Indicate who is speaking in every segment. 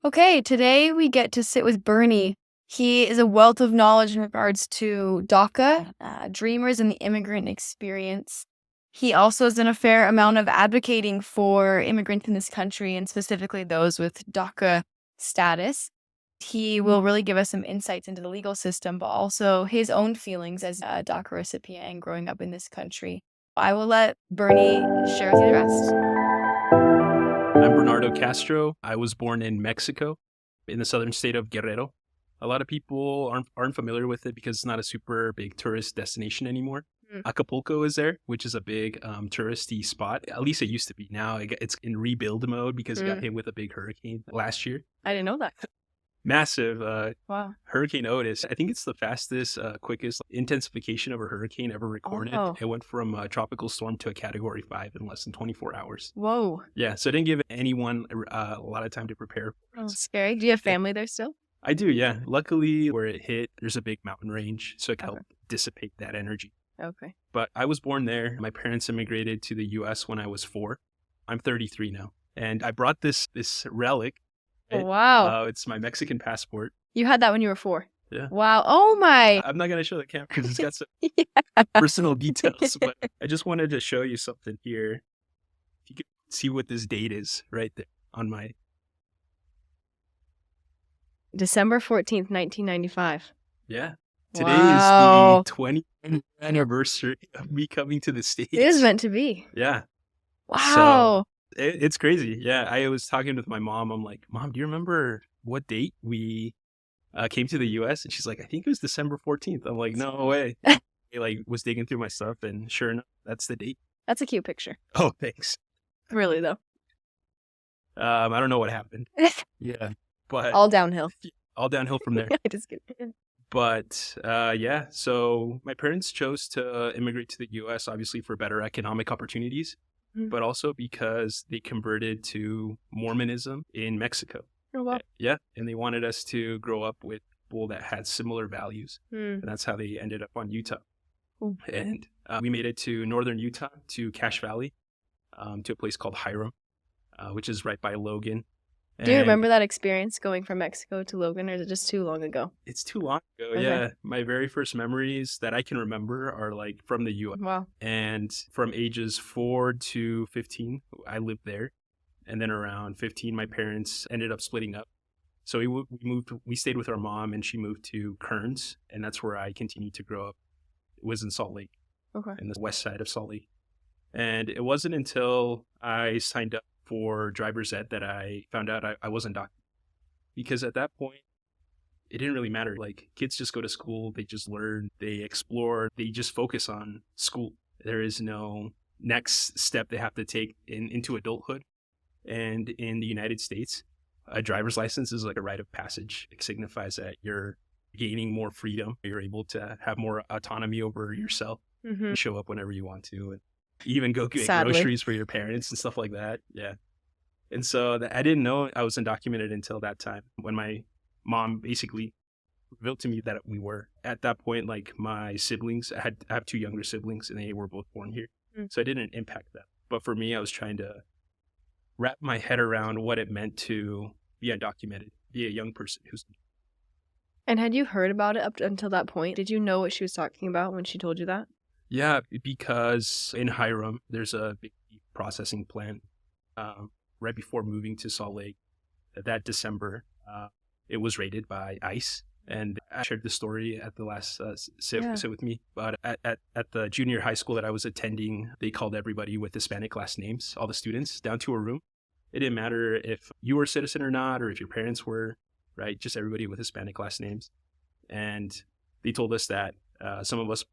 Speaker 1: Okay, today we get to sit with Bernie. He is a wealth of knowledge in regards to DACA, Dreamers, and the immigrant experience. He also has done a fair amount of advocating for immigrants in this country and specifically those with DACA status. He will really give us some insights into the legal system, but also his own feelings as a DACA recipient and growing up in this country. I will let Bernie share with you the rest.
Speaker 2: I'm Bernardo Castro. I was born in Mexico, in the southern state of Guerrero. A lot of people aren't familiar with it because it's not a super big tourist destination anymore. Acapulco is there, which is a big touristy spot. At least it used to be. Now it's in rebuild mode because it got hit with a big hurricane last year.
Speaker 1: I didn't know that.
Speaker 2: Massive.
Speaker 1: Wow.
Speaker 2: Hurricane Otis. I think it's the fastest, quickest intensification of a hurricane ever recorded.
Speaker 1: Oh.
Speaker 2: It went from a tropical storm to a Category 5 in less than 24 hours.
Speaker 1: Whoa.
Speaker 2: Yeah, so it didn't give anyone a lot of time to prepare.
Speaker 1: Oh, scary. Do you have family there still?
Speaker 2: I do, yeah. Luckily, where it hit, there's a big mountain range, so it can help dissipate that energy.
Speaker 1: Okay.
Speaker 2: But I was born there. My parents immigrated to the U.S. when I was 4. I'm 33 now. And I brought this relic.
Speaker 1: Oh, wow.
Speaker 2: It's my Mexican passport.
Speaker 1: You had that when you were 4?
Speaker 2: Yeah.
Speaker 1: Wow. Oh, my.
Speaker 2: I'm not going to show the camera because it's got some
Speaker 1: Yeah.
Speaker 2: personal details, but I just wanted to show you something here. If you could see what this date is right there on my...
Speaker 1: December 14th, 1995.
Speaker 2: Yeah. Today
Speaker 1: Wow.
Speaker 2: is the 20th anniversary of me coming to the States.
Speaker 1: It is meant to be.
Speaker 2: Yeah.
Speaker 1: Wow.
Speaker 2: So it's crazy. Yeah. I was talking with my mom. I'm like, Mom, do you remember what date we came to the U.S.? And she's like, I think it was December 14th. I'm like, no way. I was digging through my stuff, and sure enough, that's the date.
Speaker 1: That's a cute picture.
Speaker 2: Oh, thanks.
Speaker 1: Really, though.
Speaker 2: I don't know what happened. Yeah. But
Speaker 1: All downhill.
Speaker 2: all downhill from there.
Speaker 1: Just kidding.
Speaker 2: But yeah, so my parents chose to immigrate to the U.S., obviously for better economic opportunities, but also because they converted to Mormonism in Mexico.
Speaker 1: Oh, wow.
Speaker 2: Yeah, and they wanted us to grow up with people that had similar values, and that's how they ended up on Utah.
Speaker 1: Ooh.
Speaker 2: And we made it to northern Utah, to Cache Valley, to a place called Hiram, which is right by Logan.
Speaker 1: Do you remember that experience going from Mexico to Logan, or is it just too long ago?
Speaker 2: It's too long ago,
Speaker 1: Okay.
Speaker 2: yeah. My very first memories that I can remember are like from the U.S.
Speaker 1: Wow.
Speaker 2: And from ages 4 to 15, I lived there. And then around 15, my parents ended up splitting up. So we stayed with our mom, and she moved to Kearns, and that's where I continued to grow up. It was in Salt Lake, in the west side of Salt Lake. And it wasn't until I signed up for driver's ed that I found out I wasn't documented. Because at that point, it didn't really matter. Like, kids just go to school, they just learn, they explore, they just focus on school. There is no next step they have to take into adulthood. And in the United States, a driver's license is like a rite of passage. It signifies that you're gaining more freedom. You're able to have more autonomy over yourself, and show up whenever you want to, and even go get groceries for your parents and stuff like that. Yeah. And so I didn't know I was undocumented until that time, when my mom basically revealed to me that we were. At that point, like, my siblings, I have 2 younger siblings, and they were both born here. So it didn't impact them. But for me, I was trying to wrap my head around what it meant to be undocumented, be a young person who's...
Speaker 1: And had you heard about it up until that point? Did you know what she was talking about when she told you that?
Speaker 2: Yeah, because in Hiram, there's a big processing plant. Right before moving to Salt Lake, that December, it was raided by ICE. And I shared the story at the last sit with me. But at the junior high school that I was attending, they called everybody with Hispanic last names, all the students, down to a room. It didn't matter if you were a citizen or not, or if your parents were, right? Just everybody with Hispanic last names. And they told us that some of us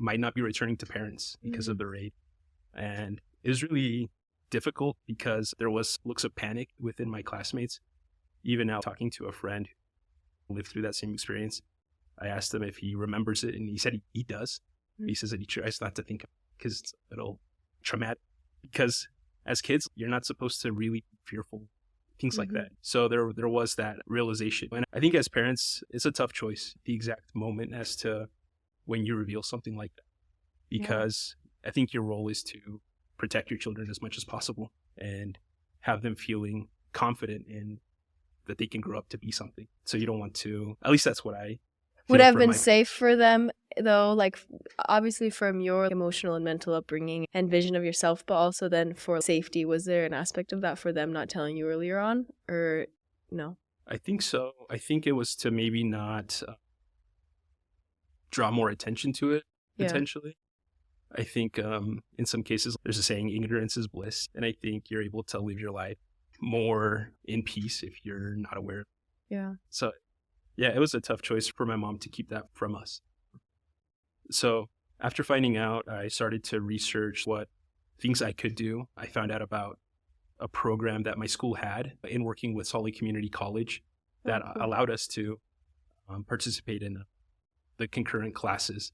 Speaker 2: might not be returning to parents because of the raid. And it was really difficult because there was looks of panic within my classmates. Even now, talking to a friend who lived through that same experience, I asked him if he remembers it, and he said he does. He says that he tries not to think of it because it's a little traumatic. Because as kids, you're not supposed to really be fearful, things like that. So there was that realization. And I think as parents, it's a tough choice, the exact moment as to when you reveal something like that. Because I think your role is to protect your children as much as possible and have them feeling confident in that they can grow up to be something. So you don't want to, at least that's what I
Speaker 3: Would
Speaker 2: feel
Speaker 3: have
Speaker 2: for
Speaker 3: been
Speaker 2: my,
Speaker 3: safe for them, though, like obviously from your emotional and mental upbringing and vision of yourself, but also then for safety, was there an aspect of that for them not telling you earlier on, or no?
Speaker 2: I think so. I think it was to maybe not draw more attention to it,
Speaker 3: Yeah.
Speaker 2: potentially. I think in some cases, there's a saying, ignorance is bliss. And I think you're able to live your life more in peace if you're not aware.
Speaker 3: Yeah.
Speaker 2: So, yeah, it was a tough choice for my mom to keep that from us. So after finding out, I started to research what things I could do. I found out about a program that my school had in working with Salt Lake Community College that
Speaker 3: Oh, cool.
Speaker 2: allowed us to participate in the concurrent classes.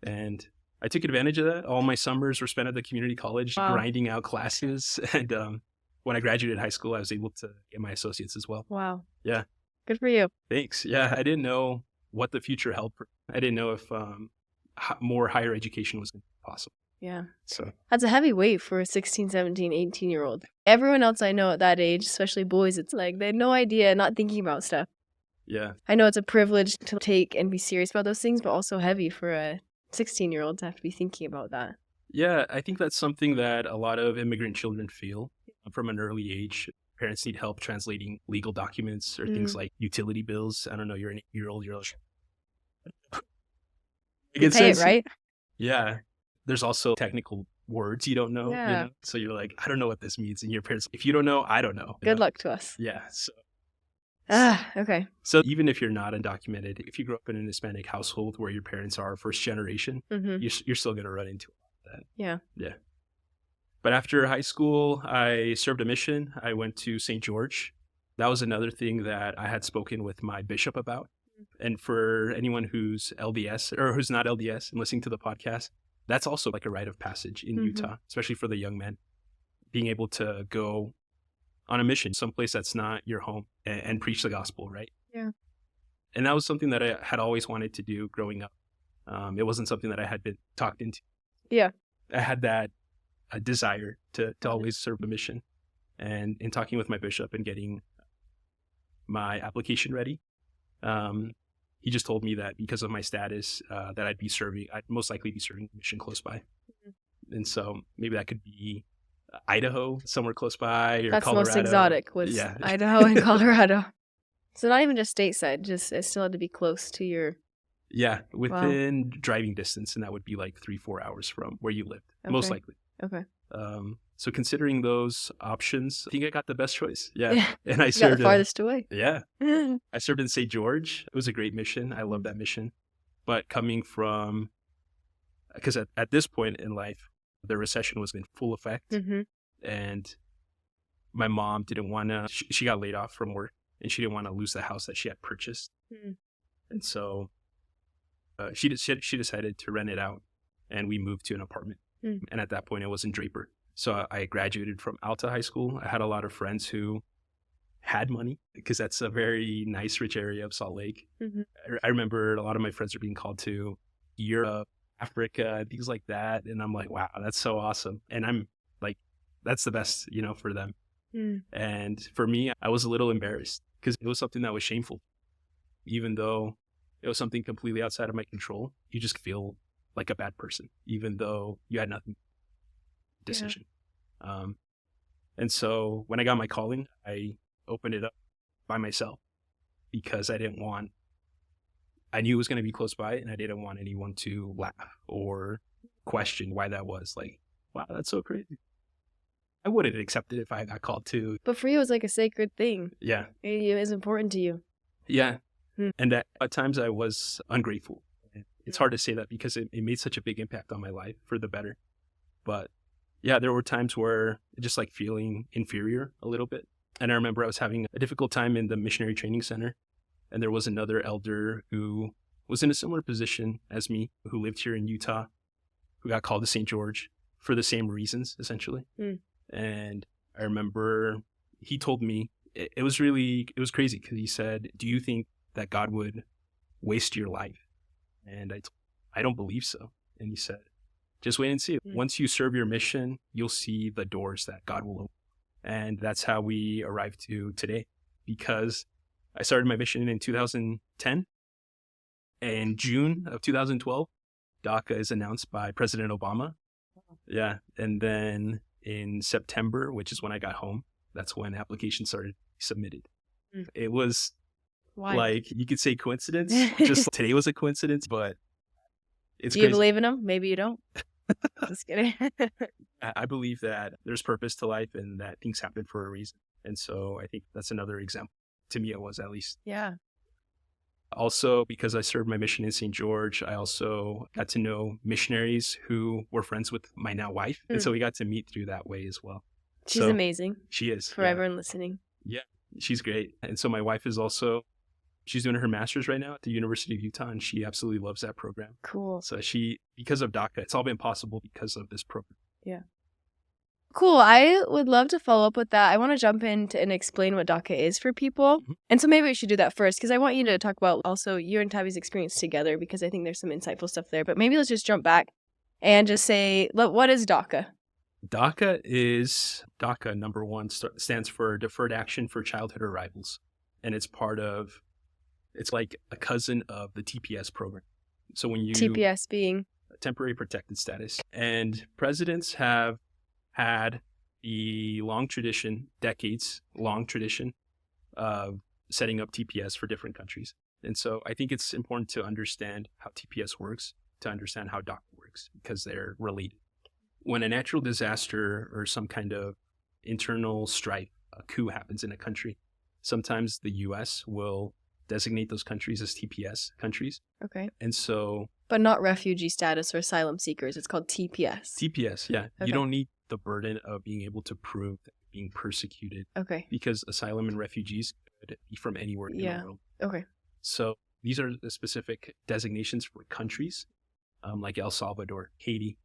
Speaker 2: And I took advantage of that. All my summers were spent at the community college
Speaker 3: Wow.
Speaker 2: grinding out classes. And when I graduated high school, I was able to get my associates as well.
Speaker 3: Wow.
Speaker 2: Yeah.
Speaker 3: Good for you.
Speaker 2: Thanks. Yeah, I didn't know what the future held. I didn't know if more higher education was possible.
Speaker 3: Yeah.
Speaker 2: So
Speaker 3: That's a heavy weight for a 16, 17, 18-year-old. Everyone else I know at that age, especially boys, it's like they had no idea, not thinking about stuff.
Speaker 2: yeah,
Speaker 3: I know it's a privilege to take and be serious about those things, but also heavy for a 16-year-old to have to be thinking about that.
Speaker 2: yeah, I think that's something that a lot of immigrant children feel from an early age. Parents need help translating legal documents or things like utility bills. I don't know, you're an 8-year-old, you're like,
Speaker 3: You pay it, right?
Speaker 2: Yeah. There's also technical words you don't know,
Speaker 3: Yeah.
Speaker 2: So you're like, I don't know what this means. And your parents, if you don't know, I don't know.
Speaker 3: Good luck to us.
Speaker 2: Yeah.
Speaker 3: Okay.
Speaker 2: So even if you're not undocumented, if you grew up in an Hispanic household where your parents are first generation, you're still going to run into that.
Speaker 3: Yeah.
Speaker 2: Yeah. But after high school, I served a mission. I went to St. George. That was another thing that I had spoken with my bishop about. And for anyone who's LDS or who's not LDS and listening to the podcast, that's also like a rite of passage in Utah, especially for the young men, being able to go on a mission, someplace that's not your home and preach the gospel, right?
Speaker 3: Yeah.
Speaker 2: And that was something that I had always wanted to do growing up. It wasn't something that I had been talked into.
Speaker 3: Yeah.
Speaker 2: I had that desire to always serve a mission. And in talking with my bishop and getting my application ready, he just told me that because of my status, that I'd most likely be serving a mission close by. And so maybe that could be Idaho, somewhere close by, or
Speaker 3: That's
Speaker 2: Colorado.
Speaker 3: most exotic was Idaho and Colorado. So not even just stateside, just it still had to be close to your...
Speaker 2: Yeah, within driving distance, and that would be like 3-4 hours from where you lived, most likely.
Speaker 3: Okay.
Speaker 2: So considering those options, I think I got the best choice. Yeah. And I
Speaker 3: You got
Speaker 2: served
Speaker 3: the farthest away.
Speaker 2: Yeah. I served in St. George. It was a great mission. I love that mission. But coming from, because at this point in life, the recession was in full effect. And my mom didn't want to, she got laid off from work and she didn't want to lose the house that she had purchased. And so she decided to rent it out and we moved to an apartment. And at that point, it was in Draper. So I graduated from Alta High School. I had a lot of friends who had money because that's a very nice, rich area of Salt Lake. I remember a lot of my friends are being called to Europe, Africa, things like that. And I'm like, wow, that's so awesome. And I'm like, that's the best, for them. And for me, I was a little embarrassed because it was something that was shameful. Even though it was something completely outside of my control, you just feel like a bad person, even though you had nothing decision. And so when I got my calling, I opened it up by myself because I knew it was going to be close by and I didn't want anyone to laugh or question why that was. Like, wow, that's so crazy. I wouldn't accept it if I got called to.
Speaker 3: But for you, it was like a sacred thing.
Speaker 2: Yeah.
Speaker 3: It was important to you.
Speaker 2: Yeah. And at times I was ungrateful. It's hard to say that because it made such a big impact on my life for the better. But yeah, there were times where just like feeling inferior a little bit. And I remember I was having a difficult time in the missionary training center. And there was another elder who was in a similar position as me, who lived here in Utah, who got called to St. George for the same reasons, essentially. And I remember he told me, it was crazy because he said, do you think that God would waste your life? And I don't believe so. And he said, just wait and see. Once you serve your mission, you'll see the doors that God will open. And that's how we arrived to today. because I started my mission in 2010. And June of 2012, DACA is announced by President Obama. Yeah. And then in September, which is when I got home, that's when applications started submitted.
Speaker 3: Mm.
Speaker 2: It was
Speaker 3: Why?
Speaker 2: like, you could say coincidence. Just today was a coincidence, but it's
Speaker 3: Do you
Speaker 2: crazy.
Speaker 3: believe in them? Maybe you don't. Just kidding.
Speaker 2: I believe that there's purpose to life and that things happen for a reason. And so I think that's another example. To me, it was, at least.
Speaker 3: Yeah.
Speaker 2: Also, because I served my mission in St. George, I also got to know missionaries who were friends with my now wife. And so we got to meet through that way as well.
Speaker 3: She's
Speaker 2: So,
Speaker 3: amazing.
Speaker 2: She is.
Speaker 3: For
Speaker 2: yeah.
Speaker 3: everyone listening.
Speaker 2: Yeah, she's great. And so my wife is also, she's doing her master's right now at the University of Utah, and she absolutely loves that program.
Speaker 3: Cool.
Speaker 2: So because of DACA, it's all been possible because of this program.
Speaker 3: Yeah. Cool. I would love to follow up with that. I want to jump in and explain what DACA is for people.
Speaker 2: Mhm.
Speaker 3: And so maybe we should do that first, because I want you to talk about also your and Tabby's experience together, because I think there's some insightful stuff there. But maybe let's just jump back and just say, what is DACA?
Speaker 2: DACA, number one, stands for Deferred Action for Childhood Arrivals. And it's like a cousin of the TPS program. So when you...
Speaker 3: TPS being?
Speaker 2: Temporary Protected Status. And presidents have had the decades-long tradition of setting up TPS for different countries. And so I think it's important to understand how TPS works, to understand how DACA works, because they're related. When a natural disaster or some kind of internal strife, a coup happens in a country, sometimes the U.S. will designate those countries as TPS countries.
Speaker 3: Okay.
Speaker 2: And so...
Speaker 3: But not refugee status or asylum seekers. It's called TPS.
Speaker 2: TPS, yeah.
Speaker 3: Okay.
Speaker 2: You don't need the burden of being able to prove that being persecuted,
Speaker 3: Okay.
Speaker 2: because asylum and refugees could be from anywhere in the world.
Speaker 3: Okay.
Speaker 2: So these are the specific designations for countries, like El Salvador, Haiti,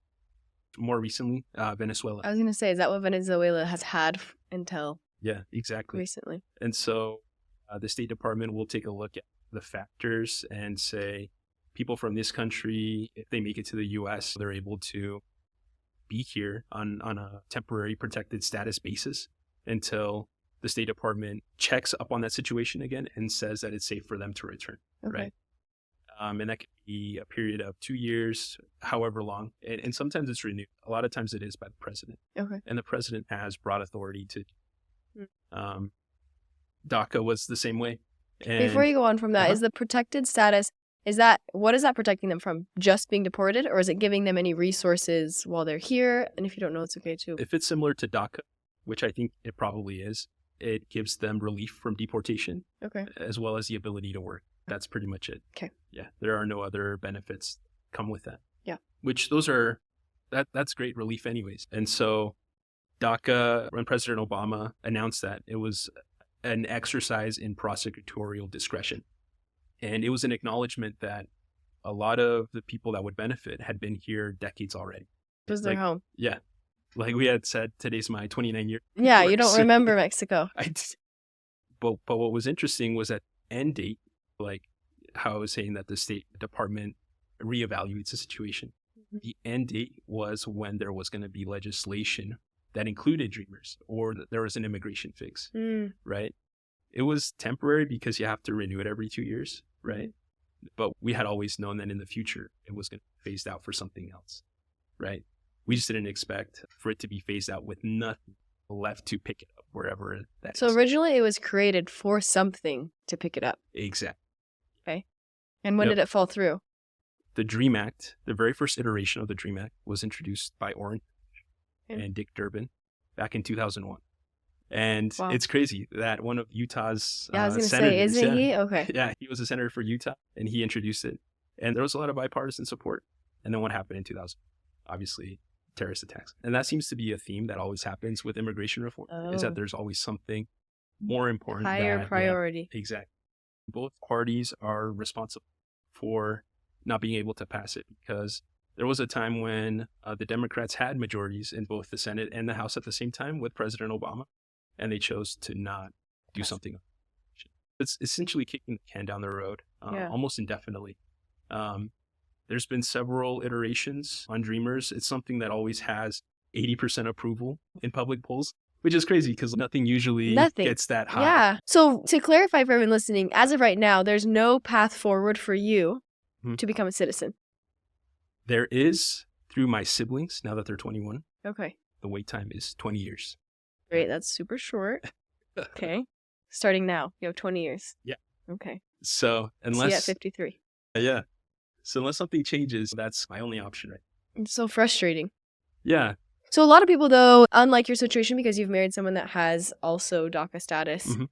Speaker 2: more recently, Venezuela.
Speaker 3: I was going to say, is that what Venezuela has had until
Speaker 2: Yeah, exactly.
Speaker 3: recently?
Speaker 2: And so the State Department will take a look at the factors and say, people from this country, if they make it to the U.S., they're able to be here on a temporary protected status basis until the State Department checks up on that situation again and says that it's safe for them to return,
Speaker 3: Okay.
Speaker 2: right? And that could be a period of 2 years, however long. And sometimes it's renewed. A lot of times it is by the president.
Speaker 3: Okay.
Speaker 2: And the president has broad authority to... DACA was the same way. And
Speaker 3: Before you go on from that,
Speaker 2: Uh-huh.
Speaker 3: is the protected status, what is that protecting them from? Just being deported, or is it giving them any resources while they're here? And if you don't know, it's okay too.
Speaker 2: if it's similar to DACA, which I think it probably is, it gives them relief from deportation
Speaker 3: Okay.
Speaker 2: as well as the ability to work. That's pretty much it.
Speaker 3: Okay.
Speaker 2: Yeah. There are no other benefits come with that.
Speaker 3: Yeah.
Speaker 2: Which that's great relief anyways. And so DACA, when President Obama announced that, it was an exercise in prosecutorial discretion. And it was an acknowledgement that a lot of the people that would benefit had been here decades already.
Speaker 3: It was their home.
Speaker 2: Yeah. Like we had said, today's my 29-year.
Speaker 3: Yeah, you don't remember Mexico.
Speaker 2: But what was interesting was that end date, like how I was saying that the State Department reevaluates the situation.
Speaker 3: Mm-hmm.
Speaker 2: The end date was when there was going to be legislation that included Dreamers, or that there was an immigration fix, right? It was temporary because you have to renew it every 2 years, right? But we had always known that in the future it was going to be phased out for something else, right? We just didn't expect for it to be phased out with nothing left to pick it up wherever that
Speaker 3: So
Speaker 2: is.
Speaker 3: originally it was created for something to pick it up.
Speaker 2: Exactly.
Speaker 3: Okay. And when
Speaker 2: Yep.
Speaker 3: did it fall through?
Speaker 2: The DREAM Act, the very first iteration of the DREAM Act, was introduced by Orrin
Speaker 3: Okay.
Speaker 2: and Dick Durbin back in 2001. And
Speaker 3: Wow.
Speaker 2: it's crazy that one of Utah's
Speaker 3: Yeah, I was going to say,
Speaker 2: senators,
Speaker 3: isn't he? Okay.
Speaker 2: Yeah, he was a senator for Utah, and he introduced it. And there was a lot of bipartisan support. And then what happened in 2000? Obviously, terrorist attacks. And that seems to be a theme that always happens with immigration reform, is
Speaker 3: Oh.
Speaker 2: that there's always something more important.
Speaker 3: Higher
Speaker 2: that-
Speaker 3: priority.
Speaker 2: Yeah, exactly. Both parties are responsible for not being able to pass it, because there was a time when the Democrats had majorities in both the Senate and the House at the same time with President Obama, and they chose to not do something. It's essentially kicking the can down the road,
Speaker 3: Yeah.
Speaker 2: almost indefinitely. There's been several iterations on Dreamers. It's something that always has 80% approval in public polls. which is crazy because nothing usually
Speaker 3: Nothing.
Speaker 2: gets that high.
Speaker 3: Yeah. So to clarify for everyone listening, as of right now, there's no path forward for you
Speaker 2: Mhm.
Speaker 3: to become a citizen.
Speaker 2: There is through my siblings, now that they're 21,
Speaker 3: Okay.
Speaker 2: the wait time is 20 years.
Speaker 3: Great. That's super short. Okay. Starting now, you have 20 years.
Speaker 2: Yeah.
Speaker 3: Okay.
Speaker 2: So
Speaker 3: See you at
Speaker 2: unless,
Speaker 3: 53.
Speaker 2: yeah. So unless something changes, that's my only option, right?
Speaker 3: It's so frustrating.
Speaker 2: Yeah.
Speaker 3: So a lot of people, though, unlike your situation, because you've married someone that has also DACA status,
Speaker 2: Mhm.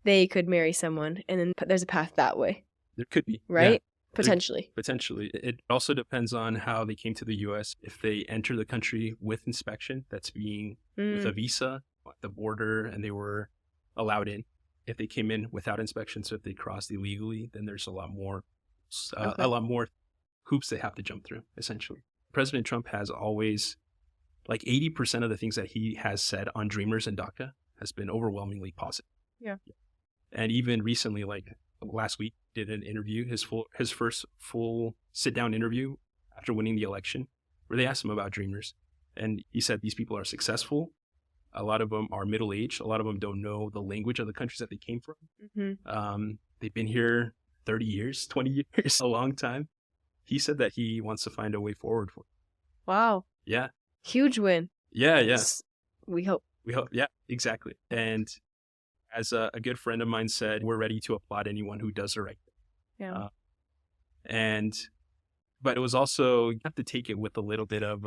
Speaker 3: they could marry someone, and then there's a path that way,
Speaker 2: There could be.
Speaker 3: right?
Speaker 2: Yeah,
Speaker 3: Potentially.
Speaker 2: potentially. It also depends on how they came to the U.S. If they enter the country with inspection, that's being with a visa at the border, and they were allowed in. If they came in without inspection, so if they crossed illegally, then there's a lot more hoops they have to jump through, essentially. President Trump has always, like 80% of the things that he has said on Dreamers and DACA has been overwhelmingly positive.
Speaker 3: Yeah.
Speaker 2: And even recently, like last week, did an interview, his first full sit-down interview after winning the election, where they asked him about Dreamers. And he said these people are successful. A lot of them are middle-aged. A lot of them don't know the language of the countries that they came from.
Speaker 3: Mm-hmm.
Speaker 2: They've been here 30 years, 20 years, a long time. He said that he wants to find a way forward for it.
Speaker 3: Wow.
Speaker 2: Yeah.
Speaker 3: Huge win.
Speaker 2: Yeah.
Speaker 3: We hope.
Speaker 2: We hope. Yeah, exactly. And as a good friend of mine said, we're ready to applaud anyone who does the right thing.
Speaker 3: Yeah.
Speaker 2: But it was also, you have to take it with a little bit of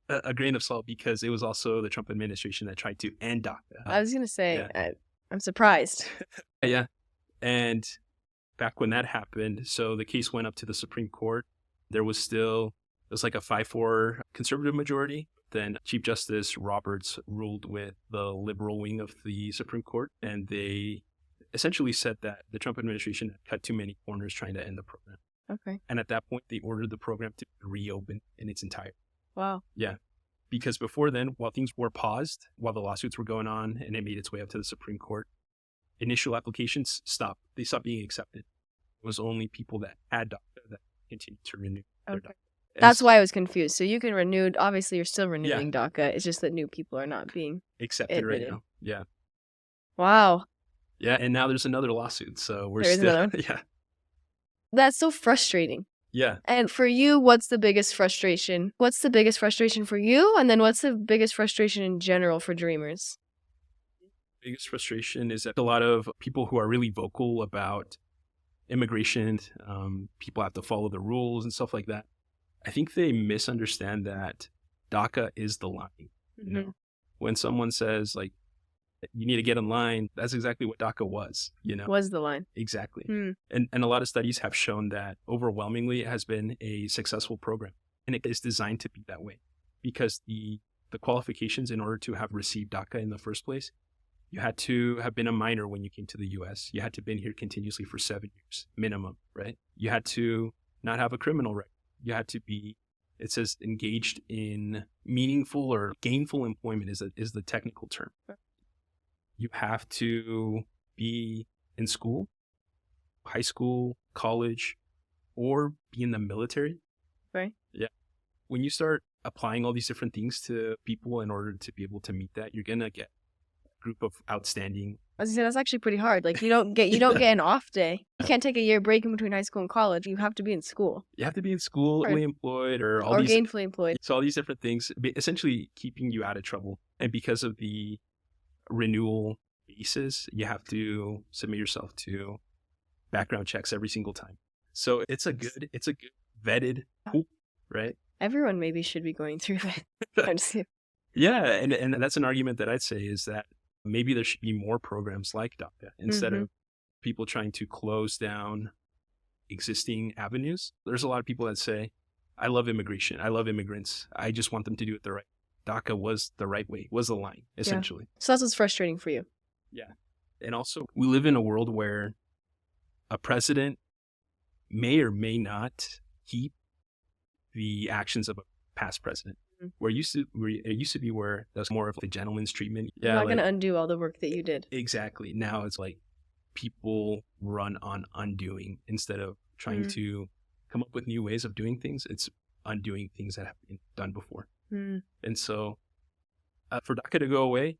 Speaker 2: a grain of salt, because it was also the Trump administration that tried to end DACA.
Speaker 3: I was going to say,
Speaker 2: yeah.
Speaker 3: I'm surprised.
Speaker 2: Yeah. And back when that happened, so the case went up to the Supreme Court. It was like a 5-4 conservative majority. Then Chief Justice Roberts ruled with the liberal wing of the Supreme Court, and they essentially said that the Trump administration had cut too many corners trying to end the program.
Speaker 3: Okay.
Speaker 2: And at that point, they ordered the program to reopen in its entirety.
Speaker 3: Wow.
Speaker 2: Yeah. Because before then, while things were paused, while the lawsuits were going on and it made its way up to the Supreme Court, initial applications stopped. They stopped being accepted. It was only people that had DACA that continued to renew their DACA.
Speaker 3: That's why I was confused. So you can renew, obviously you're still renewing DACA. It's just that new people are not being
Speaker 2: accepted
Speaker 3: admitted
Speaker 2: right now. Yeah.
Speaker 3: Wow.
Speaker 2: Yeah. And now there's another lawsuit. So
Speaker 3: There is another one?
Speaker 2: Yeah.
Speaker 3: That's so frustrating.
Speaker 2: Yeah.
Speaker 3: And for you, what's the biggest frustration? What's the biggest frustration for you? And then what's the biggest frustration in general for Dreamers?
Speaker 2: Biggest frustration is that a lot of people who are really vocal about immigration, people have to follow the rules and stuff like that. I think they misunderstand that DACA is the line.
Speaker 3: Mm-hmm.
Speaker 2: You know, when someone says like, you need to get in line, that's exactly what DACA was,
Speaker 3: Was the line.
Speaker 2: Exactly. And a lot of studies have shown that overwhelmingly it has been a successful program, and it is designed to be that way, because the qualifications in order to have received DACA in the first place, you had to have been a minor when you came to the U.S. You had to have been here continuously for 7 years minimum, right? You had to not have a criminal record. You had to be, it says, engaged in meaningful or gainful employment is the technical term. You have to be in school, high school, college, or be in the military.
Speaker 3: Right.
Speaker 2: Yeah. When you start applying all these different things to people in order to be able to meet that, you're going to get a group of outstanding.
Speaker 3: As I said, that's actually pretty hard. Like you don't get an off day. You can't take a year break in between high school and college. You have to be in school.
Speaker 2: You have to be in school, employed, or
Speaker 3: gainfully employed.
Speaker 2: So all these different things, essentially keeping you out of trouble. And because of the renewal basis, you have to submit yourself to background checks every single time. So it's a good vetted hoop, right?
Speaker 3: Everyone maybe should be going through that.
Speaker 2: Yeah, and that's an argument that I'd say is that maybe there should be more programs like DACA instead of people trying to close down existing avenues. There's a lot of people that say, I love immigration. I love immigrants. I just want them to do it the right way. DACA was the right way, was the line, essentially.
Speaker 3: Yeah. So that's what's frustrating for you.
Speaker 2: Yeah. And also, we live in a world where a president may or may not keep the actions of a past president. Where it used to be where that's more of a gentleman's treatment.
Speaker 3: You're not going to undo all the work that you did.
Speaker 2: Exactly. Now it's like people run on undoing instead of trying to come up with new ways of doing things. It's undoing things that have been done before. And so for DACA to go away,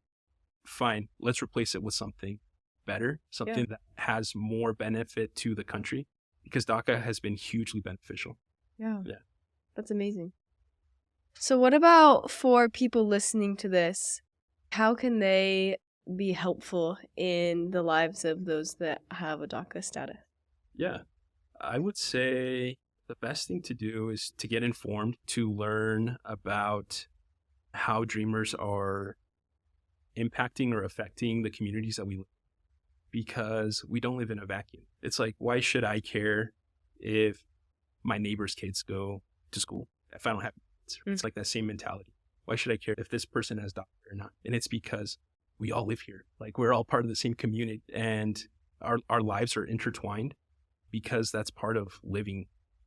Speaker 2: fine, let's replace it with something better, something that has more benefit to the country, because DACA has been hugely beneficial.
Speaker 3: Yeah.
Speaker 2: Yeah.
Speaker 3: That's amazing. So what about for people listening to this? How can they be helpful in the lives of those that have a DACA status?
Speaker 2: Yeah. I would say the best thing to do is to get informed, to learn about how dreamers are impacting or affecting the communities that we live in, because we don't live in a vacuum. It's like, why should I care if my neighbor's kids go to school if I don't have kids? It's like that same mentality. Why should I care if this person has DACA or not? And it's because we all live here. Like, we're all part of the same community, and our lives are intertwined, because that's part of living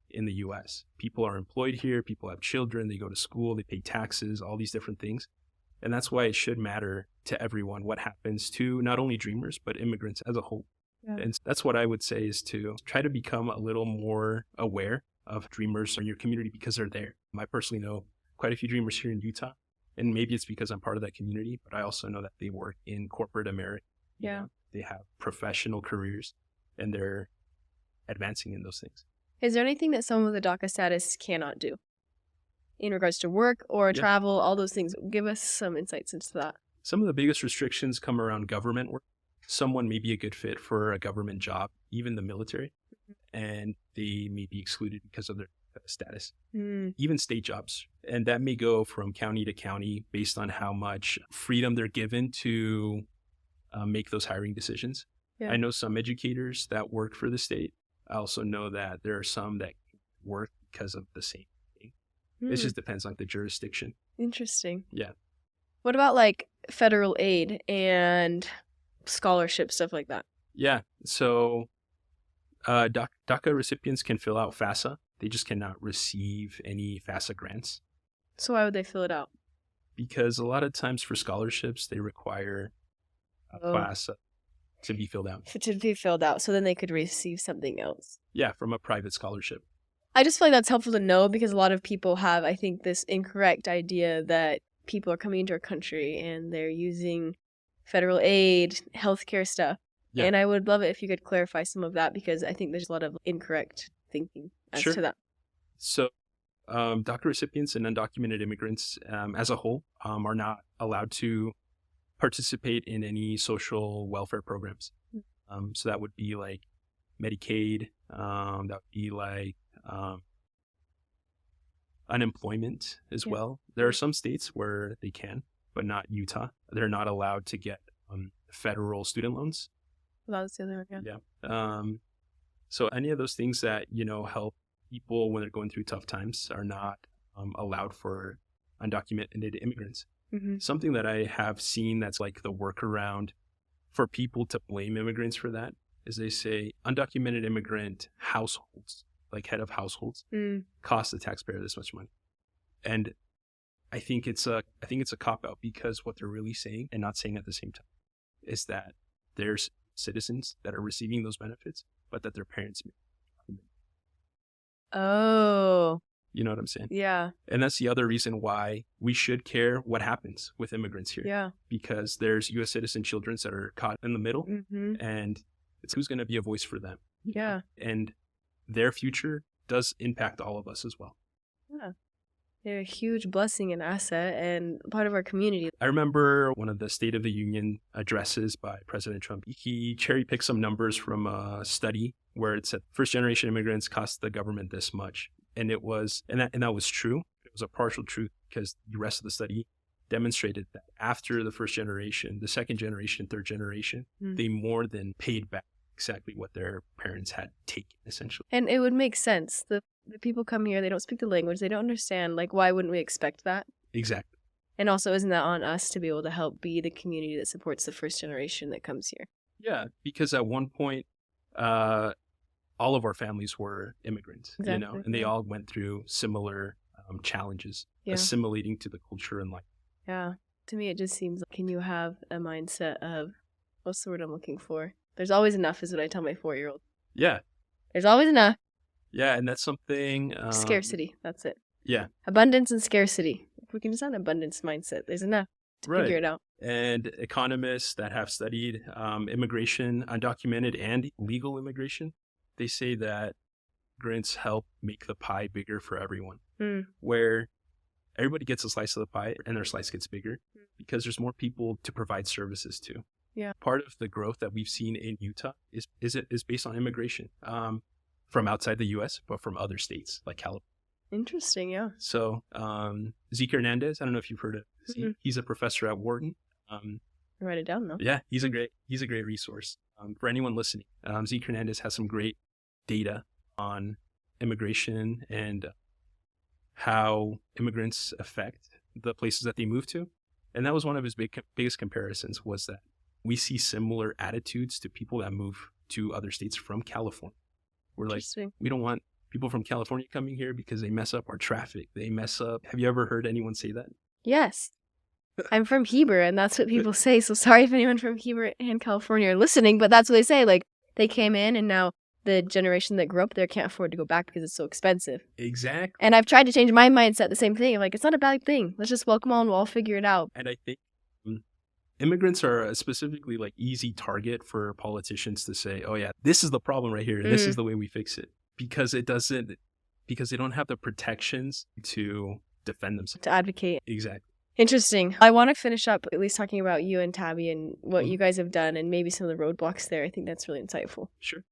Speaker 2: in the US. People are employed here, people have children, they go to school, they pay taxes, all these different things. And that's why it should matter to everyone what happens to not only dreamers, but immigrants as a whole. Yeah. And that's what I would say, is to try to become a little more aware of dreamers in your community, because they're there. I personally know quite a few dreamers here in Utah, and maybe it's because I'm part of that community, but I also know that they work in corporate America.
Speaker 3: Yeah.
Speaker 2: You know, they have professional careers, and they're advancing in those things.
Speaker 3: Is there anything that someone with a DACA status cannot do in regards to work or travel, all those things? Give us some insights into that.
Speaker 2: Some of the biggest restrictions come around government work. Someone may be a good fit for a government job, even the military, and they may be excluded because of their status. Even state jobs. And that may go from county to county based on how much freedom they're given to make those hiring decisions. Yeah. I know some educators that work for the state. I also know that there are some that work because of the same thing. It just depends on the jurisdiction.
Speaker 3: Interesting.
Speaker 2: Yeah.
Speaker 3: What about like federal aid and scholarship, stuff like that?
Speaker 2: Yeah. So DACA recipients can fill out FAFSA. They just cannot receive any FAFSA grants.
Speaker 3: So why would they fill it out?
Speaker 2: Because a lot of times for scholarships, they require FAFSA to be filled out.
Speaker 3: To be filled out, so then they could receive something else.
Speaker 2: Yeah, from a private scholarship.
Speaker 3: I just feel like that's helpful to know, because a lot of people have, I think, this incorrect idea that people are coming into our country and they're using federal aid, healthcare stuff. Yeah. And I would love it if you could clarify some of that, because I think there's a lot of incorrect thinking as to that.
Speaker 2: So DACA recipients and undocumented immigrants as a whole are not allowed to participate in any social welfare programs. So that would be like Medicaid, that would be like unemployment as well. There are some states where they can, but not Utah. They're not allowed to get federal student loans.
Speaker 3: Well, that's the other one,
Speaker 2: yeah. So any of those things that, help people when they're going through tough times are not allowed for undocumented immigrants. Something that I have seen that's like the workaround for people to blame immigrants for that is they say undocumented immigrant households, like head of households, cost the taxpayer this much money. And I think it's a cop-out, because what they're really saying, and not saying at the same time, is that there's citizens that are receiving those benefits, but that their parents.
Speaker 3: Oh.
Speaker 2: You know what I'm saying?
Speaker 3: Yeah.
Speaker 2: And that's the other reason why we should care what happens with immigrants here.
Speaker 3: Yeah.
Speaker 2: Because there's U.S. citizen children that are caught in the middle, and it's who's going to be a voice for them.
Speaker 3: Yeah.
Speaker 2: And their future does impact all of us as well.
Speaker 3: Yeah. They're a huge blessing and asset and part of our community.
Speaker 2: I remember one of the State of the Union addresses by President Trump. He cherry-picked some numbers from a study where it said first-generation immigrants cost the government this much. And it was, and that was true. It was a partial truth, because the rest of the study demonstrated that after the first generation, the second generation, third generation, they more than paid back exactly what their parents had taken, essentially.
Speaker 3: And it would make sense. The people come here, they don't speak the language, they don't understand. Like, why wouldn't we expect that?
Speaker 2: Exactly.
Speaker 3: And also, isn't that on us to be able to help be the community that supports the first generation that comes here?
Speaker 2: Yeah, because at one point, all of our families were immigrants,
Speaker 3: exactly,
Speaker 2: and they all went through similar challenges, assimilating to the culture and life.
Speaker 3: Yeah. To me, it just seems like, can you have a mindset of, what's the word I'm looking for? There's always enough is what I tell my 4-year-old.
Speaker 2: Yeah.
Speaker 3: There's always enough.
Speaker 2: Yeah, and that's something...
Speaker 3: scarcity, that's it.
Speaker 2: Yeah.
Speaker 3: Abundance and scarcity. If we can just have an abundance mindset, there's enough to figure it out.
Speaker 2: And economists that have studied immigration, undocumented and legal immigration, they say that immigrants help make the pie bigger for everyone, where everybody gets a slice of the pie and their slice gets bigger because there's more people to provide services to.
Speaker 3: Yeah.
Speaker 2: Part of the growth that we've seen in Utah is based on immigration from outside the U.S., but from other states like California.
Speaker 3: Interesting, yeah.
Speaker 2: So Zeke Hernandez, I don't know if you've heard of Zeke. He's a professor at Wharton.
Speaker 3: Write it down, though.
Speaker 2: Yeah, he's a great resource for anyone listening. Zeke Hernandez has some great data on immigration and how immigrants affect the places that they move to. And that was one of his biggest comparisons, was that we see similar attitudes to people that move to other states from California. We're like, we don't want people from California coming here because they mess up our traffic. They mess up. Have you ever heard anyone say that?
Speaker 3: Yes. I'm from Heber, and that's what people say. So sorry if anyone from Heber and California are listening, but that's what they say. Like, they came in, and now the generation that grew up there can't afford to go back because it's so expensive.
Speaker 2: Exactly.
Speaker 3: And I've tried to change my mindset, the same thing. I'm like, it's not a bad thing. Let's just welcome all and we'll all figure it out.
Speaker 2: And I think immigrants are a specifically like easy target for politicians to say, oh yeah, this is the problem right here. And this is the way we fix it. Because they don't have the protections to defend themselves.
Speaker 3: To advocate.
Speaker 2: Exactly.
Speaker 3: Interesting. I want to finish up at least talking about you and Tabby and what you guys have done and maybe some of the roadblocks there. I think that's really insightful.
Speaker 2: Sure.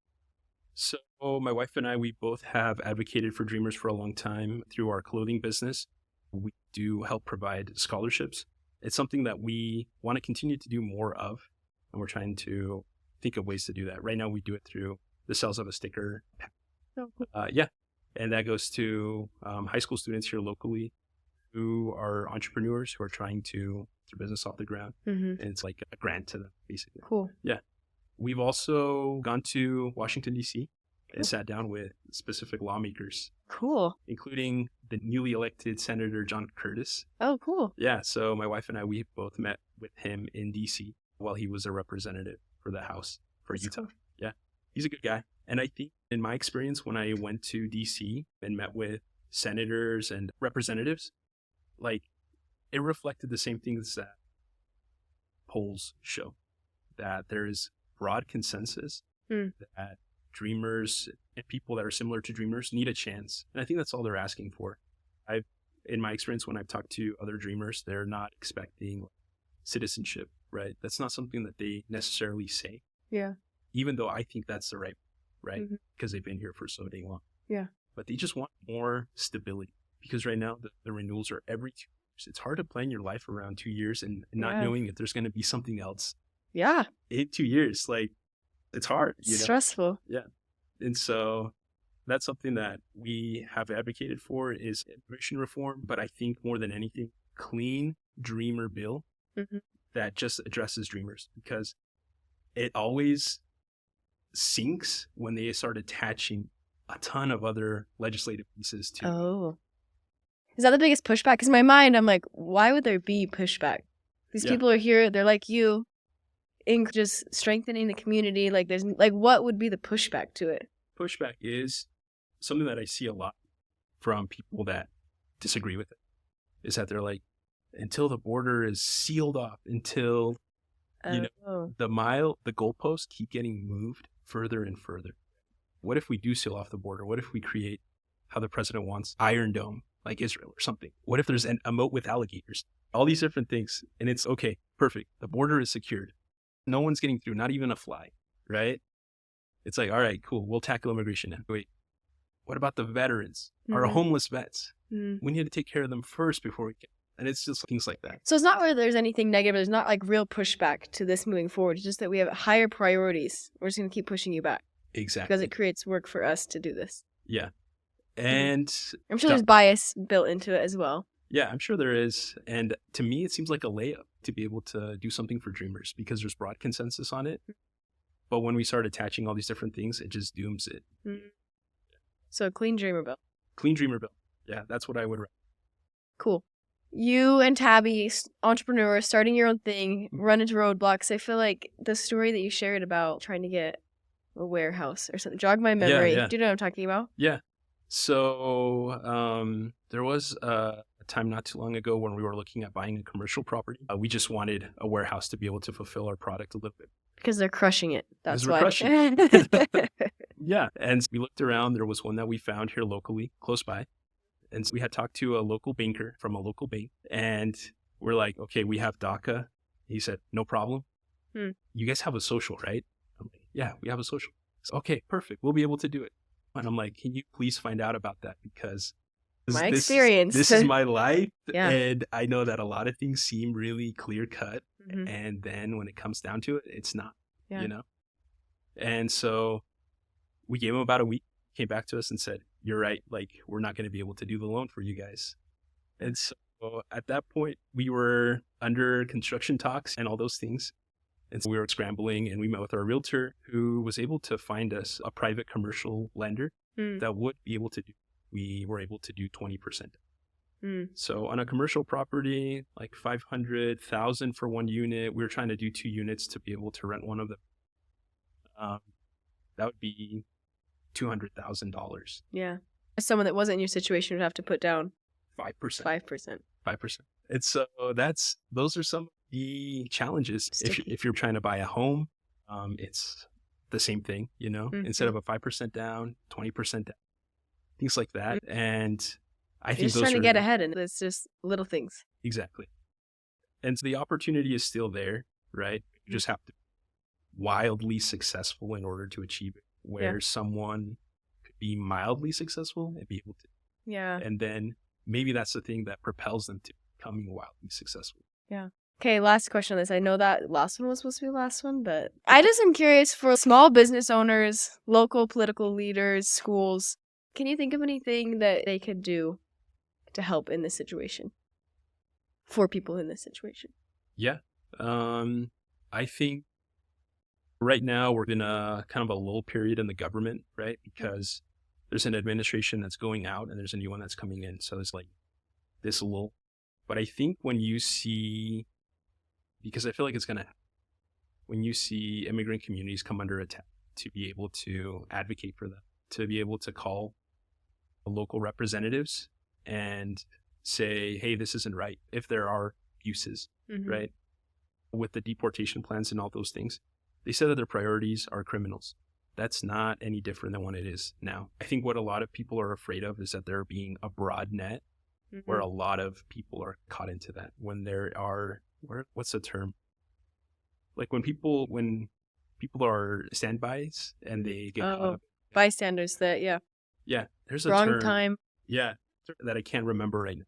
Speaker 2: So my wife and I, we both have advocated for Dreamers for a long time through our clothing business. We do help provide scholarships. It's something that we want to continue to do more of, and we're trying to think of ways to do that. Right now, we do it through the sales of a sticker.
Speaker 3: Oh, cool.
Speaker 2: And that goes to high school students here locally who are entrepreneurs who are trying to get their business off the ground. And it's like a grant to them, basically.
Speaker 3: Cool.
Speaker 2: Yeah. We've also gone to Washington, D.C. and sat down with specific lawmakers.
Speaker 3: Cool.
Speaker 2: Including the newly elected Senator John Curtis.
Speaker 3: Oh, cool.
Speaker 2: Yeah. So my wife and I, we both met with him in D.C. while he was a representative for the House for Utah. Cool. Yeah. He's a good guy. And I think in my experience, when I went to D.C. and met with senators and representatives, like, it reflected the same things that polls show, that there is broad consensus that Dreamers and people that are similar to Dreamers need a chance. And I think that's all they're asking for. In my experience, when I've talked to other Dreamers, they're not expecting citizenship, right? That's not something that they necessarily say.
Speaker 3: Yeah.
Speaker 2: Even though I think that's the right, because they've been here for so dang long.
Speaker 3: Yeah.
Speaker 2: But they just want more stability, because right now the renewals are every 2 years. It's hard to plan your life around 2 years and not knowing if there's going to be something else.
Speaker 3: Yeah.
Speaker 2: In 2 years, like, it's hard.
Speaker 3: It's stressful.
Speaker 2: Yeah. And so that's something that we have advocated for, is immigration reform. But I think more than anything, clean Dreamer bill that just addresses Dreamers, because it always sinks when they start attaching a ton of other legislative pieces to it.
Speaker 3: Oh. Is that the biggest pushback? Because in my mind, I'm like, why would there be pushback? These people are here. They're like you. In just strengthening the community, like, there's like, what would be the pushback to it?
Speaker 2: Pushback is something that I see a lot from people that disagree with it, is that they're like, until the border is sealed off, until the goalposts keep getting moved further and further. What if we do seal off the border? What if we create how the president wants, Iron Dome, like Israel or something? What if there's a moat with alligators? All these different things. And it's okay, perfect. The border is secured. No one's getting through, not even a fly, right? It's like, all right, cool, we'll tackle immigration now. Wait, what about the veterans, our homeless vets? We need to take care of them first before we can. And it's just things like that.
Speaker 3: So it's not where there's anything negative. There's not like real pushback to this moving forward. It's just that we have higher priorities. We're just going to keep pushing you back.
Speaker 2: Exactly.
Speaker 3: Because it creates work for us to do this.
Speaker 2: Yeah. And
Speaker 3: I'm sure there's bias built into it as well.
Speaker 2: Yeah, I'm sure there is. And to me, it seems like a layup to be able to do something for Dreamers, because there's broad consensus on it. But when we start attaching all these different things, it just dooms it.
Speaker 3: So a clean Dreamer bill.
Speaker 2: Clean Dreamer bill. Yeah, that's what I would recommend.
Speaker 3: Cool. You and Tabby, entrepreneurs, starting your own thing, run into roadblocks. I feel like the story that you shared about trying to get a warehouse or something jogged my memory.
Speaker 2: Yeah.
Speaker 3: Do you know what I'm talking about?
Speaker 2: Yeah. So there was a time not too long ago when we were looking at buying a commercial property. We just wanted a warehouse to be able to fulfill our product a little bit.
Speaker 3: Because they're crushing it. That's
Speaker 2: we're
Speaker 3: why.
Speaker 2: crushing Yeah. And we looked around. There was one that we found here locally, close by. And so we had talked to a local banker from a local bank. And we're like, okay, we have DACA. He said, no problem. You guys have a social, right? I'm like, yeah, we have a social. So, okay, perfect. We'll be able to do it. And I'm like, can you please find out about that? Because
Speaker 3: experience.
Speaker 2: This is my life.
Speaker 3: Yeah.
Speaker 2: And I know that a lot of things seem really clear cut. And then when it comes down to it, it's not, you know? And so we gave him about a week, came back to us and said, you're right. Like, we're not going to be able to do the loan for you guys. And so at that point, we were under construction talks and all those things. And so we were scrambling, and we met with our realtor who was able to find us a private commercial lender that would be able to do. We were able to do 20%. So on a commercial property, like 500,000 for one unit, we were trying to do 2 units to be able to rent one of them. That would be $200,000.
Speaker 3: Yeah. Someone that wasn't in your situation would have to put down
Speaker 2: 5%.
Speaker 3: 5%.
Speaker 2: And so those are some of the challenges. If you're trying to buy a home, it's the same thing, you know, instead of a 5% down, 20% down, things like that. And I think
Speaker 3: you're just trying to get ahead, and it's just little things.
Speaker 2: Exactly. And so the opportunity is still there, right? You just have to be wildly successful in order to achieve it, where someone could be mildly successful and be able to.
Speaker 3: Yeah.
Speaker 2: And then maybe that's the thing that propels them to becoming wildly successful.
Speaker 3: Yeah. Okay, last question on this. I know that last one was supposed to be the last one, but I just am curious for small business owners, local political leaders, schools. Can you think of anything that they could do to help in this situation? For people in this situation?
Speaker 2: Yeah. I think right now we're in a kind of a lull period in the government, right? Because there's an administration that's going out and there's a new one that's coming in. So it's like this lull. But I think when you see, because I feel like it's going to, when you see immigrant communities come under attack, to be able to advocate for them, to be able to call local representatives and say, hey, this isn't right. If there are abuses, right? With the deportation plans and all those things, they said that their priorities are criminals. That's not any different than what it is now. I think what a lot of people are afraid of is that there being a broad net where a lot of people are caught into that. When there are, what's the term? Like when people are standbys and they get caught up.
Speaker 3: Bystanders that,
Speaker 2: Yeah, there's a
Speaker 3: wrong
Speaker 2: term.
Speaker 3: time.
Speaker 2: Yeah, that I can't remember right now.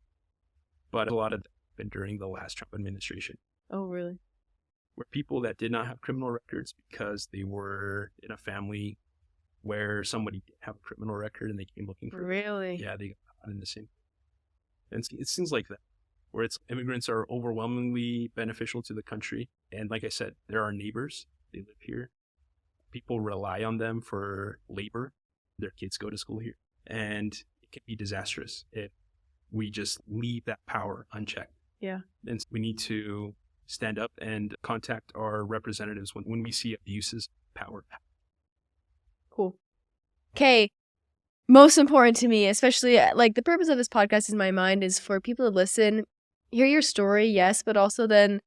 Speaker 2: But a lot of that happened during the last Trump administration.
Speaker 3: Oh, really?
Speaker 2: Where people that did not have criminal records because they were in a family where somebody did have a criminal record and they came looking for
Speaker 3: Really?
Speaker 2: them. Yeah, they got caught in the same. And it's things like that, where immigrants are overwhelmingly beneficial to the country. And like I said, they're our neighbors. They live here. People rely on them for labor. Their kids go to school here. And it can be disastrous if we just leave that power unchecked.
Speaker 3: Yeah.
Speaker 2: And we need to stand up and contact our representatives when we see abuses of power.
Speaker 3: Cool. Okay. Most important to me, especially like the purpose of this podcast in my mind is for people to listen, hear your story, yes, but also then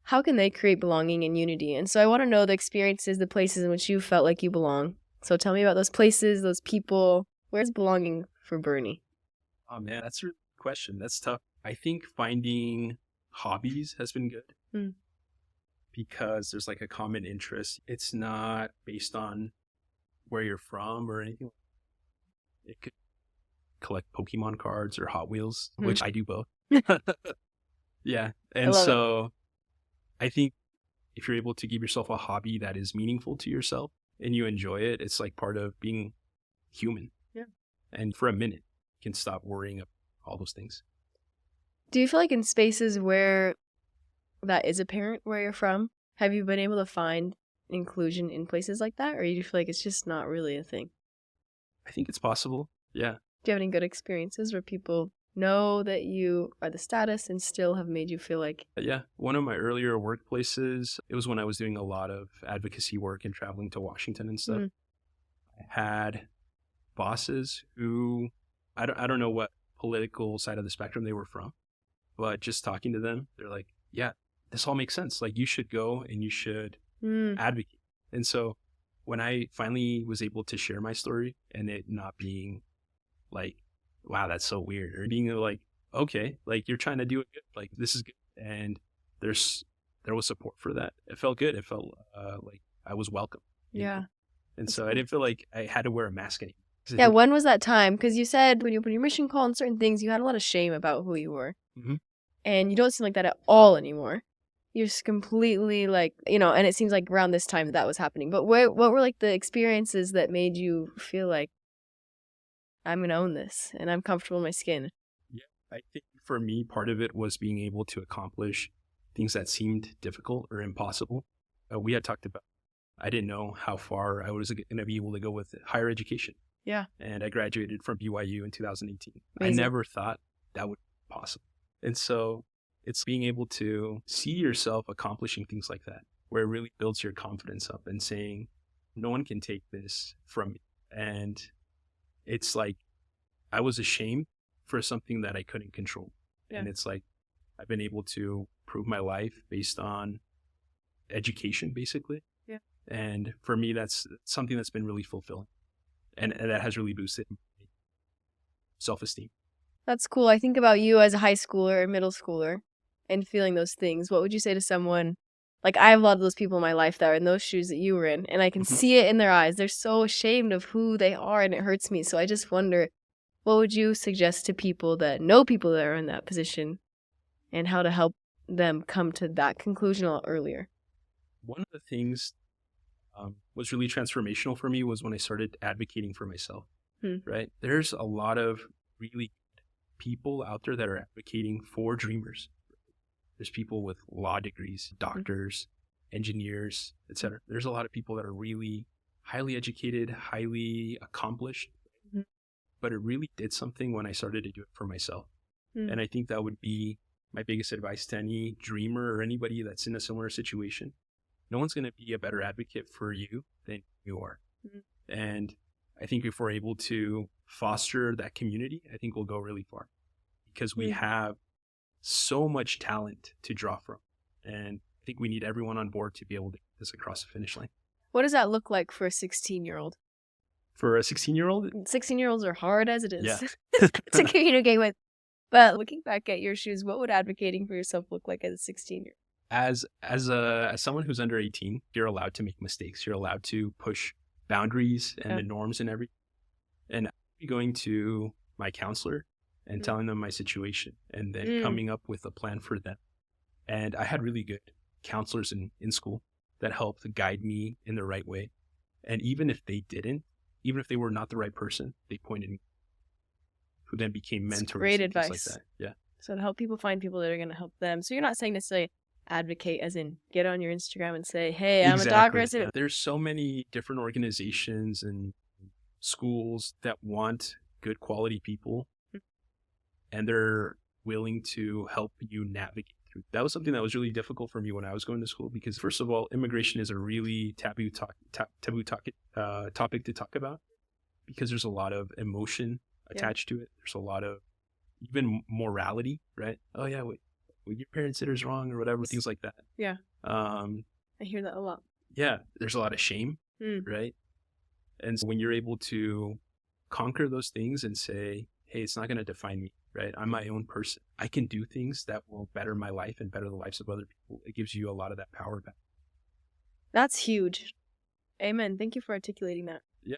Speaker 3: how can they create belonging and unity? And so I want to know the experiences, the places in which you felt like you belong. So tell me about those places, those people. Where's belonging for Bernie?
Speaker 2: Oh man, that's a question. That's tough. I think finding hobbies has been good because there's like a common interest. It's not based on where you're from or anything. It could collect Pokemon cards or Hot Wheels, which I do both. Yeah. And so I think if you're able to give yourself a hobby that is meaningful to yourself and you enjoy it, it's like part of being human.
Speaker 3: Yeah.
Speaker 2: And for a minute, you can stop worrying about all those things.
Speaker 3: Do you feel like in spaces where that is apparent where you're from, have you been able to find inclusion in places like that? Or do you feel like it's just not really a thing?
Speaker 2: I think it's possible. Yeah.
Speaker 3: Do you have any good experiences where people know that you are the status and still have made you feel like...
Speaker 2: Yeah. One of my earlier workplaces, it was when I was doing a lot of advocacy work and traveling to Washington and stuff. I had bosses who, I don't know what political side of the spectrum they were from, but just talking to them, they're like, yeah, this all makes sense. Like, you should go and you should advocate. And so when I finally was able to share my story and it not being like, wow, that's so weird, or being like, okay, like, you're trying to do it good, like, this is good, and there was support for that. It felt good. It felt like I was welcome.
Speaker 1: Yeah.
Speaker 2: And
Speaker 1: That's
Speaker 2: so
Speaker 1: cool.
Speaker 2: I didn't feel like I had to wear a mask anymore.
Speaker 3: Yeah, when was that time? Because you said when you opened your mission call and certain things, you had a lot of shame about who you were.
Speaker 2: Mhm.
Speaker 3: And you don't seem like that at all anymore. You're just completely like, and it seems like around this time that was happening. But what were like the experiences that made you feel like, I'm going to own this and I'm comfortable in my skin?
Speaker 2: Yeah, I think for me, part of it was being able to accomplish things that seemed difficult or impossible. We had talked about, I didn't know how far I was going to be able to go with higher education.
Speaker 1: Yeah.
Speaker 2: And I graduated from BYU in 2018.
Speaker 3: Amazing.
Speaker 2: I never thought that would be possible. And so it's being able to see yourself accomplishing things like that, where it really builds your confidence up and saying, no one can take this from me. And it's like, I was ashamed for something that I couldn't control.
Speaker 3: Yeah.
Speaker 2: And it's like, I've been able to prove my life based on education, basically.
Speaker 3: Yeah.
Speaker 2: And for me, that's something that's been really fulfilling. And that has really boosted my self-esteem.
Speaker 3: That's cool. I think about you as a high schooler or middle schooler and feeling those things. What would you say to someone? Like, I have a lot of those people in my life that are in those shoes that you were in, and I can see it in their eyes. They're so ashamed of who they are, and it hurts me. So I just wonder, what would you suggest to people that know people that are in that position and how to help them come to that conclusion a lot earlier?
Speaker 2: One of the things was really transformational for me was when I started advocating for myself, right? There's a lot of really people out there that are advocating for dreamers. There's people with law degrees, doctors, engineers, etc. There's a lot of people that are really highly educated, highly accomplished, but it really did something when I started to do it for myself. And I think that would be my biggest advice to any dreamer or anybody that's in a similar situation. No one's going to be a better advocate for you than you are. And I think if we're able to foster that community, I think we'll go really far, because we have so much talent to draw from. And I think we need everyone on board to be able to get this across the finish line.
Speaker 3: What does that look like for a 16-year-old?
Speaker 2: For a 16-year-old?
Speaker 3: 16-year-olds are hard as it is
Speaker 2: Yeah.
Speaker 3: to communicate with. But looking back at your shoes, what would advocating for yourself look like as a 16-year-old?
Speaker 2: As someone who's under 18, you're allowed to make mistakes. You're allowed to push boundaries and the norms and everything. And I'd be going to my counselor and telling them my situation, and then coming up with a plan for them. And I had really good counselors in school that helped guide me in the right way. And even if they didn't, even if they were not the right person, they pointed me, who then became mentors.
Speaker 3: That's great
Speaker 2: and things
Speaker 3: advice.
Speaker 2: like that. Yeah.
Speaker 3: So to help people find people that are going to help them. So you're not saying necessarily advocate as in get on your Instagram and say, hey, I'm a doctor.
Speaker 2: Yeah. There's so many different organizations and schools that want good quality people, and they're willing to help you navigate through. That was something that was really difficult for me when I was going to school, because first of all, immigration is a really taboo topic to talk about, because there's a lot of emotion attached to it. There's a lot of even morality, right? Oh yeah, what your parents did is wrong or whatever, things like that.
Speaker 3: Yeah. I hear that a lot.
Speaker 2: Yeah, there's a lot of shame, right? And so when you're able to conquer those things and say, hey, it's not going to define me, right? I'm my own person. I can do things that will better my life and better the lives of other people. It gives you a lot of that power back.
Speaker 3: That's huge. Amen. Thank you for articulating that.
Speaker 2: Yeah.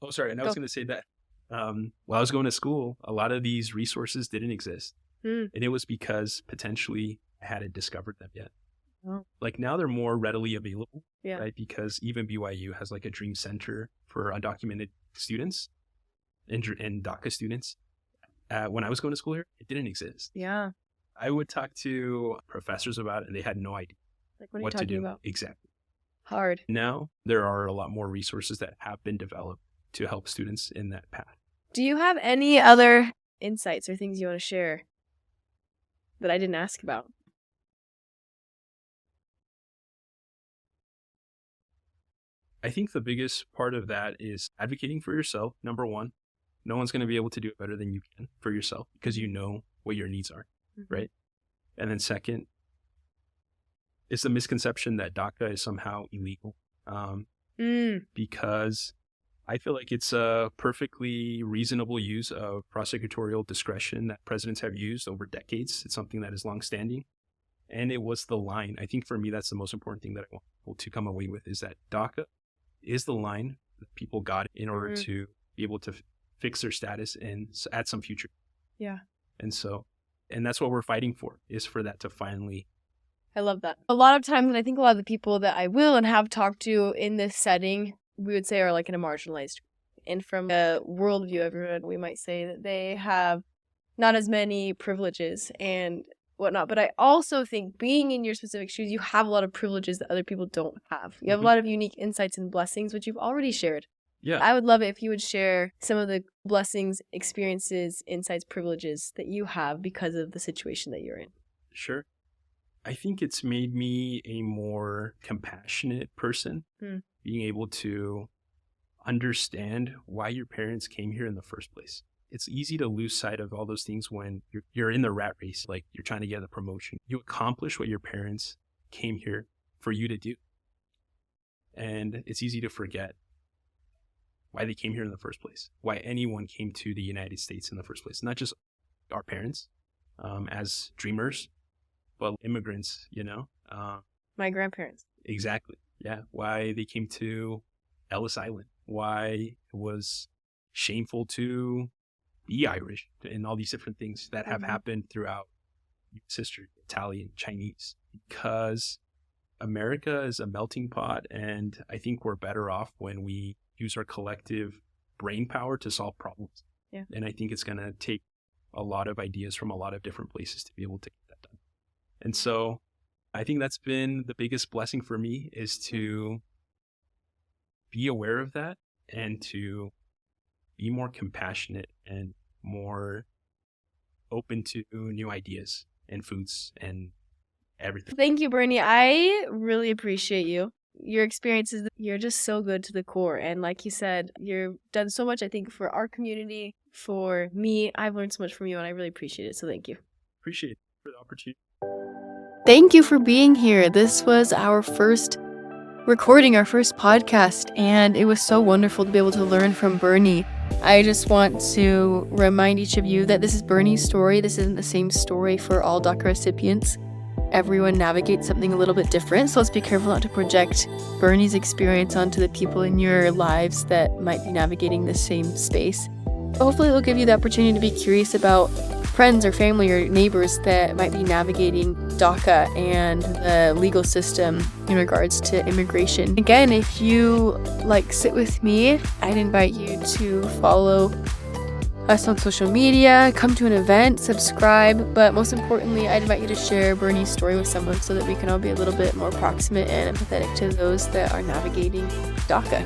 Speaker 2: Oh, sorry. And I was going to say that while I was going to school, a lot of these resources didn't exist. And it was because potentially I hadn't discovered them yet.
Speaker 3: Oh.
Speaker 2: Like now they're more readily available,
Speaker 3: Yeah.
Speaker 2: right? Because even BYU has like a dream center for undocumented students and DACA students. When I was going to school here, it didn't exist.
Speaker 3: Yeah.
Speaker 2: I would talk to professors about it and they had no idea
Speaker 3: Like what are you
Speaker 2: what to
Speaker 3: talking
Speaker 2: do.
Speaker 3: about?
Speaker 2: Exactly.
Speaker 3: Hard.
Speaker 2: Now there are a lot more resources that have been developed to help students in that path.
Speaker 3: Do you have any other insights or things you want to share that I didn't ask about?
Speaker 2: I think the biggest part of that is advocating for yourself, number one. No one's going to be able to do it better than you can for yourself because you know what your needs are, right? And then second, it's the misconception that DACA is somehow illegal, because I feel like it's a perfectly reasonable use of prosecutorial discretion that presidents have used over decades. It's something that is longstanding. And it was the line. I think for me, that's the most important thing that I want people to come away with, is that DACA is the line that people got in order to be able to fix their status and at some future.
Speaker 3: Yeah.
Speaker 2: And that's what we're fighting for, is for that to finally.
Speaker 3: I love that. A lot of times, and I think a lot of the people that I will and have talked to in this setting, we would say are like in a marginalized. And from a worldview, everyone, we might say that they have not as many privileges and whatnot. But I also think, being in your specific shoes, you have a lot of privileges that other people don't have. You have a lot of unique insights and blessings, which you've already shared.
Speaker 2: Yeah.
Speaker 3: I would love it if you would share some of the blessings, experiences, insights, privileges that you have because of the situation that you're in.
Speaker 2: Sure. I think it's made me a more compassionate person, being able to understand why your parents came here in the first place. It's easy to lose sight of all those things when you're in the rat race, like you're trying to get a promotion. You accomplish what your parents came here for you to do. And it's easy to forget why they came here in the first place, why anyone came to the United States in the first place. Not just our parents as dreamers, but immigrants,
Speaker 3: My grandparents.
Speaker 2: Exactly. Yeah. Why they came to Ellis Island, why it was shameful to be Irish, and all these different things that have happened throughout history, Italian, Chinese, because America is a melting pot. And I think we're better off when we use our collective brain power to solve problems.
Speaker 3: Yeah.
Speaker 2: And I think it's going to take a lot of ideas from a lot of different places to be able to get that done. And so I think that's been the biggest blessing for me, is to be aware of that and to be more compassionate and more open to new ideas and foods and everything.
Speaker 3: Thank you, Bernie. I really appreciate you. Your experiences, you're just so good to the core. And like you said, you've done so much, I think, for our community, for me. I've learned so much from you, and I really appreciate it. So thank you.
Speaker 2: Appreciate it for the opportunity.
Speaker 1: Thank you for being here. This was our first recording, our first podcast, and it was so wonderful to be able to learn from Bernie. I just want to remind each of you that this is Bernie's story. This isn't the same story for all DACA recipients. Everyone navigates something a little bit different, so let's be careful not to project Bernie's experience onto the people in your lives that might be navigating the same space. But hopefully it'll give you the opportunity to be curious about friends or family or neighbors that might be navigating DACA and the legal system in regards to immigration. Again, if you sit with me, I'd invite you to follow us on social media, come to an event, subscribe, but most importantly, I'd invite you to share Bernie's story with someone so that we can all be a little bit more proximate and empathetic to those that are navigating DACA.